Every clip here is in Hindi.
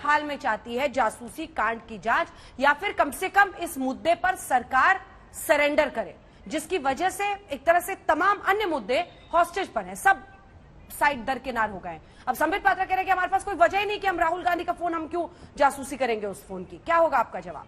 हाल में चाहती है जासूसी कांड की जांच, या फिर कम से कम इस मुद्दे पर सरकार सरेंडर करे, जिसकी वजह से एक तरह से तमाम अन्य मुद्दे हॉस्टेज पर हैं, सब साइड दरकिनार हो गए। अब संबित पात्रा कह रहे हैं कि हमारे पास कोई वजह ही नहीं कि हम राहुल गांधी का फोन हम क्यों जासूसी करेंगे उस फोन की। क्या होगा आपका जवाब?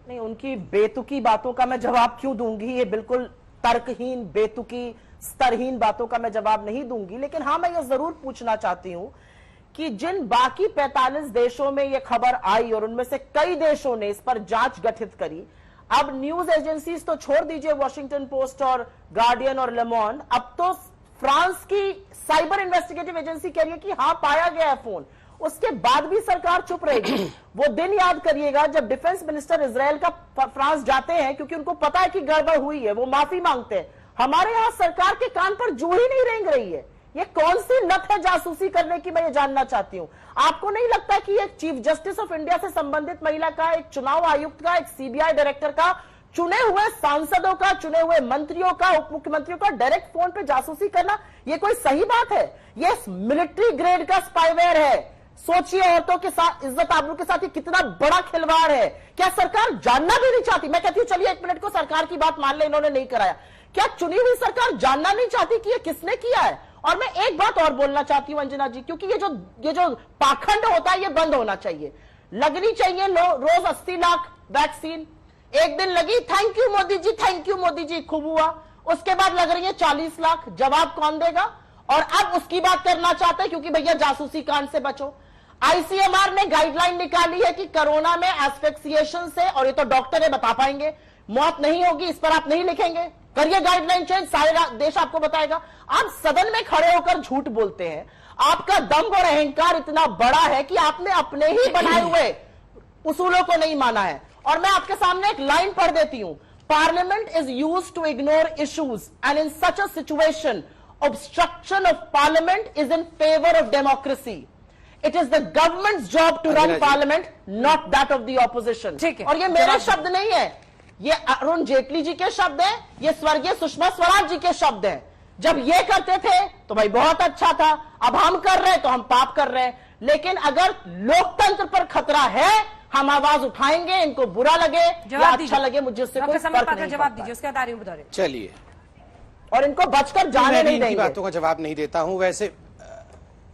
नहीं, उनकी बेतुकी बातों का मैं जवाब क्यों दूंगी? ये बिल्कुल तर्कहीन, बेतुकी, स्तरहीन बातों का मैं जवाब नहीं दूंगी। लेकिन हां, मैं ये जरूर पूछना चाहती हूं कि जिन बाकी 45 देशों में ये खबर आई और उनमें से कई देशों ने इस पर जांच गठित करी, अब न्यूज एजेंसीज तो छोड़ दीजिए, वॉशिंगटन पोस्ट और गार्डियन और लेमॉन, अब तो फ्रांस की साइबर इन्वेस्टिगेटिव एजेंसी कह रही है कि हां पाया गया है फोन, उसके बाद भी सरकार चुप रहेगी। वो दिन याद करिएगा जब डिफेंस मिनिस्टर इजराइल का फ्रांस जाते हैं, क्योंकि उनको पता है कि गड़बड़ हुई है, वो माफी मांगते हैं। हमारे यहां सरकार के कान पर जू ही नहीं रेंग रही है। ये कौन सी नत है जासूसी करने की, मैं ये जानना चाहती हूं। आपको नहीं लगता कि एक चीफ जस्टिस ऑफ इंडिया से संबंधित महिला का, एक चुनाव आयुक्त का, एक सीबीआई डायरेक्टर का, चुने हुए सांसदों का, चुने हुए मंत्रियों का, उप मुख्यमंत्रियों का डायरेक्ट फोन पे जासूसी करना, ये कोई सही बात है? ये मिलिट्री ग्रेड का स्पाईवेयर है। सोचिए औरतों के साथ, इज्जत आबरू के साथ ये कितना बड़ा खिलवाड़ है। क्या सरकार जानना भी नहीं चाहती? मैं कहती हूं चलिए एक मिनट को सरकार की बात मान ले, इन्होंने नहीं कराया, क्या चुनी हुई सरकार जानना नहीं चाहती कि ये किसने किया है? और मैं एक बात और बोलना चाहती हूं अंजना जी, क्योंकि ये जो पाखंड होता है ये बंद होना चाहिए। लगनी चाहिए रोज 80 लाख वैक्सीन, एक दिन लगी thank you Modi ji, thank you Modi ji, खूब हुआ, उसके बाद लग रही है 40 लाख, जवाब कौन देगा? और अब उसकी बात करना चाहते हैं क्योंकि भैया जासूसी कांड से बचो। आईसीएमआर ने गाइडलाइन निकाली है कि कोरोना में एस्फिक्सिएशन से, और ये तो डॉक्टर है बता पाएंगे, मौत नहीं होगी, इस पर आप नहीं लिखेंगे, करिए गाइडलाइन चेंज, सारे देश आपको बताएगा। आप सदन में खड़े होकर झूठ बोलते हैं। आपका दम्भ और अहंकार इतना बड़ा है कि आपने अपने ही बनाए हुए उसूलों को नहीं माना है। और मैं आपके सामने एक लाइन पढ़ देती हूं, parliament is used to ignore issues and in such a situation obstruction of parliament is in favor of democracy. It is the government's job to run parliament, not that of the opposition. और ये मेरे शब्द नहीं है, ये अरुण जेटली जी के शब्द हैं, ये स्वर्गीय सुषमा स्वराज जी के शब्द हैं। जब ये करते थे तो भाई बहुत अच्छा था, अब हम कर रहे हैं तो हम पाप कर रहे हैं। लेकिन अगर लोकतंत्र पर खतरा है, हम आवाज उठाएंगे, इनको बुरा लगे या अच्छा लगे, मुझे उससे कोई फर्क नहीं पड़ता। जवाब दीजिए, उसके बाद बता रहे। चलिए, और इनको बचकर जाने नहीं देंगे। बातों का जवाब नहीं देता हूं, वैसे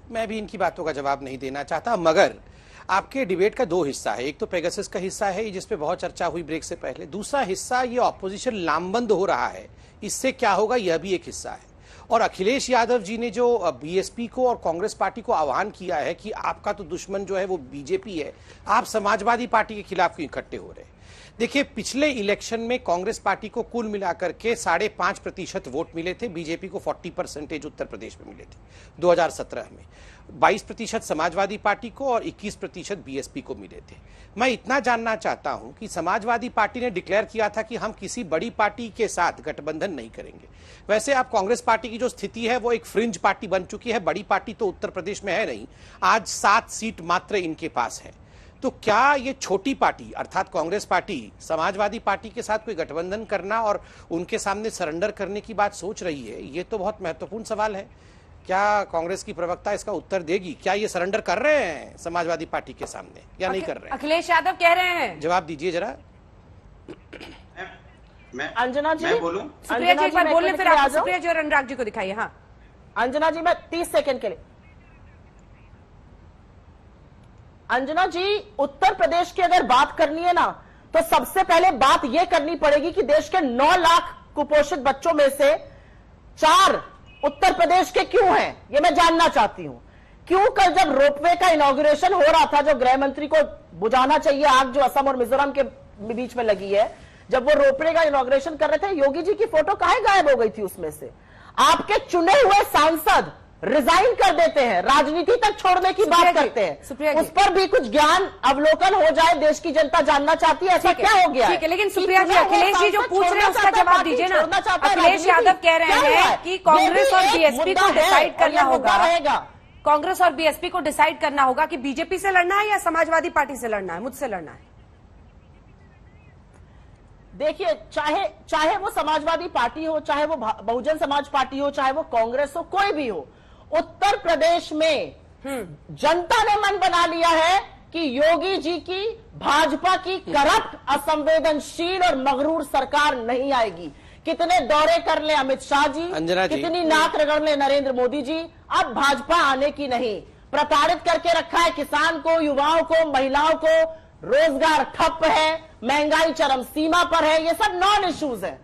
मैं भी इनकी बातों का जवाब नहीं देना चाहता, मगर आपके डिबेट का दो हिस्सा है। एक तो पेगासस का हिस्सा है जिस पे बहुत चर्चा हुई ब्रेक से पहले, दूसरा हिस्सा ये ऑपोजिशन लामबंद हो रहा है, इससे क्या होगा यह भी एक हिस्सा है। और अखिलेश यादव जी ने जो बीएसपी को और कांग्रेस पार्टी को आह्वान किया है कि आपका तो दुश्मन जो है वो बीजेपी है, आप समाजवादी पार्टी के खिलाफ क्यों इकट्ठे हो रहे हैं। देखिए, पिछले इलेक्शन में कांग्रेस पार्टी को कुल मिलाकर के 5.5% वोट मिले थे, बीजेपी को 40% उत्तर प्रदेश में मिले थे 2017 में, 22% समाजवादी पार्टी को और 21% बीएसपी को मिले थे। मैं इतना जानना चाहता हूं कि समाजवादी पार्टी ने डिक्लेयर किया था कि हम किसी बड़ी पार्टी के साथ गठबंधन नहीं करेंगे। वैसे अब कांग्रेस पार्टी की जो स्थिति है वो एक फ्रिंज पार्टी बन चुकी है, बड़ी पार्टी तो उत्तर प्रदेश में है नहीं, आज 7 सीट मात्र इनके पास है। तो क्या ये छोटी पार्टी अर्थात कांग्रेस पार्टी समाजवादी पार्टी के साथ कोई गठबंधन करना और उनके सामने सरेंडर करने की बात सोच रही है? ये तो बहुत महत्वपूर्ण सवाल है। क्या कांग्रेस की प्रवक्ता इसका उत्तर देगी? क्या ये सरेंडर कर रहे हैं समाजवादी पार्टी के सामने या नहीं कर रहे हैं? अखिलेश यादव कह रहे हैं, जवाब दीजिए जरा। अंजना जी, मैं बोलूं? सुप्रिया जी एक बार बोलने, फिर आप सुप्रिया जी और अनुराग जी को दिखाइए। हाँ अंजना जी, मैं 30 सेकंड के लिए। अंजना जी, उत्तर प्रदेश की अगर बात करनी है ना, तो सबसे पहले बात यह करनी पड़ेगी कि देश के 9 लाख कुपोषित बच्चों में से 4 उत्तर प्रदेश के क्यों हैं, ये मैं जानना चाहती हूं। क्यों कल जब रोपवे का इनॉग्रेशन हो रहा था, जो गृह मंत्री को बुझाना चाहिए आग जो असम और मिजोरम के बीच में लगी है, जब वो रोपवे का इनॉग्रेशन कर रहे थे, योगी जी की फोटो काहे गायब हो गई थी उसमें से? आपके चुने हुए सांसद रिजाइन कर देते हैं, राजनीति तक छोड़ने की बात करते हैं। उस पर भी कुछ ज्ञान अवलोकन हो जाए, देश की जनता जानना चाहती है ऐसा क्या हो गया। ठीक है, लेकिन सुप्रिया जी, अखिलेश जी जो पूछ रहे हैं उसका जवाब दीजिए ना। अखिलेश यादव कह रहे हैं कि कांग्रेस और बीएसपी को डिसाइड करना होगा, कांग्रेस और बीएसपी को डिसाइड करना होगा कि बीजेपी से लड़ना है या समाजवादी पार्टी से लड़ना है, मुझसे लड़ना है। देखिए, चाहे वो समाजवादी पार्टी हो, चाहे वो बहुजन समाज पार्टी हो, चाहे वो कांग्रेस हो, कोई भी हो, उत्तर प्रदेश में जनता ने मन बना लिया है कि योगी जी की भाजपा की करप्ट, असंवेदनशील और मगरूर सरकार नहीं आएगी। कितने दौरे कर ले अमित शाह जी, कितनी नाक रगड़ ले नरेंद्र मोदी जी, अब भाजपा आने की नहीं। प्रताड़ित करके रखा है किसान को, युवाओं को, महिलाओं को, रोजगार ठप है, महंगाई चरम सीमा पर है, ये सब नॉन इश्यूज है।